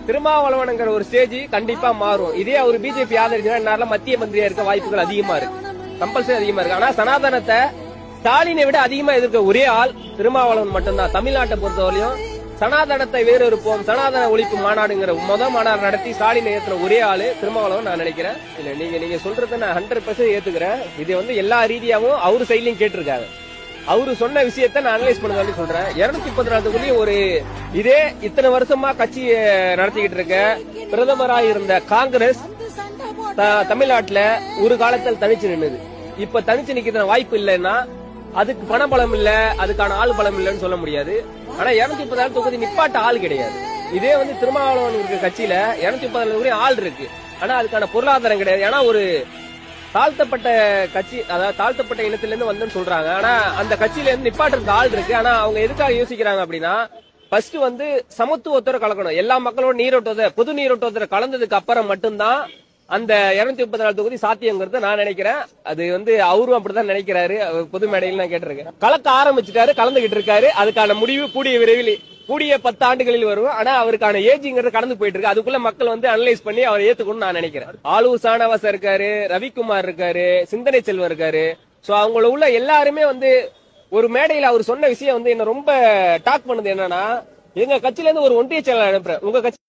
திருமாவளவனுங்கிற ஒரு ஸ்டேஜ் கண்டிப்பா மாறும். இதே அவர் பிஜேபி ஆதரிச்சா மத்திய மந்திரியா இருக்க வாய்ப்புகள் அதிகமா இருக்கு, கம்பல்சரி அதிகமா இருக்கு. ஆனா சனாதனத்தை ஸ்டாலினை விட அதிகமா எதிர்க்க ஒரே ஆள் திருமாவளவன் மட்டும்தான். தமிழ்நாட்டை பொறுத்தவரையும் சனாதனத்தை வேறு இருப்போம், சனாதன ஒழிப்பு மாநாடுங்கிற மாநாடு நடத்தி ஸ்டாலினை ஏத்துற ஒரே ஆளு திருமாவளவன் நான் நினைக்கிறேன். இல்ல நீங்க சொல்றதை நான் 100% ஏத்துக்கிறேன். இது எல்லா ரீதியாவும் அவரு சைட்லயும் கேட்டிருக்காங்க. அவரு சொன்ன விஷயத்த நான் அனலைஸ் பண்ணதான்னு சொல்றேன். 234 ஒரு இதே இத்தனை வருஷமா கட்சி நடத்திக்கிட்டு இருக்க பிரதமராக இருந்த காங்கிரஸ் தமிழ்நாட்டுல ஒரு காலத்தில் தனிச்சு நின்னுது. இப்ப தனிச்சு நிக்கிற வாய்ப்பு இல்லைன்னா அதுக்கு பணபலம் இல்ல, அதுக்கான ஆள் பலம் இல்லன்னு சொல்ல முடியாது. ஆனா 234 தொகுதி நிப்பாட்ட ஆள் கிடையாது. இதே திருமாவளவன் இருக்க கட்சியில 234 ஆள் இருக்கு, ஆனா அதுக்கான பொருளாதாரம் கிடையாது. ஏன்னா ஒரு தாழ்த்தப்பட்ட கட்சி, அதாவது தாழ்த்தப்பட்ட இனத்திலிருந்து வந்து சொல்றாங்க. ஆனா அந்த கட்சியில இருந்து நிப்பாட்டுறதுக்கு ஆள் இருக்கு. ஆனா அவங்க எதுக்காக யோசிக்கிறாங்க அப்படின்னா, ஃபர்ஸ்ட் சமத்துவத்தோட கலக்கணும். எல்லா மக்களோட நீரோட்டத்தை, பொது நீரோட்டத்தை கலந்ததுக்கு அப்புறம் மட்டும்தான் அந்த 234 தொகுதி சாத்தியங்கிறத நான் நினைக்கிறேன். அது அவரும் அப்படிதான் நினைக்கிறாரு. பொது மேடையில் நான் கேட்டிருக்கேன். கலக்க ஆரம்பிச்சுட்டாரு, கலந்துகிட்டு இருக்காரு. அதுக்கான முடிவு கூடிய விரைவில், கூடிய 10 ஆண்டுகளில் வரும். ஆனா அவருக்கான ஏஜிங்கிறது கடந்து போயிட்டு இருக்கு. அதுக்குள்ள மக்கள் அனலைஸ் பண்ணி அவர் ஏத்துக்கணும்னு நான் நினைக்கிறேன். ஆளூர் சானவாசா இருக்காரு, ரவிக்குமார் இருக்காரு, சிந்தனை செல்வம் இருக்காரு. சோ அவங்கள உள்ள எல்லாருமே ஒரு மேடையில் அவர் சொன்ன விஷயம் என்ன ரொம்ப டாக் பண்ணுது. என்னன்னா, எங்க கட்சியில இருந்து ஒரு ஒன்றிய செயலாளர் அனுப்புறேன், உங்க கட்சி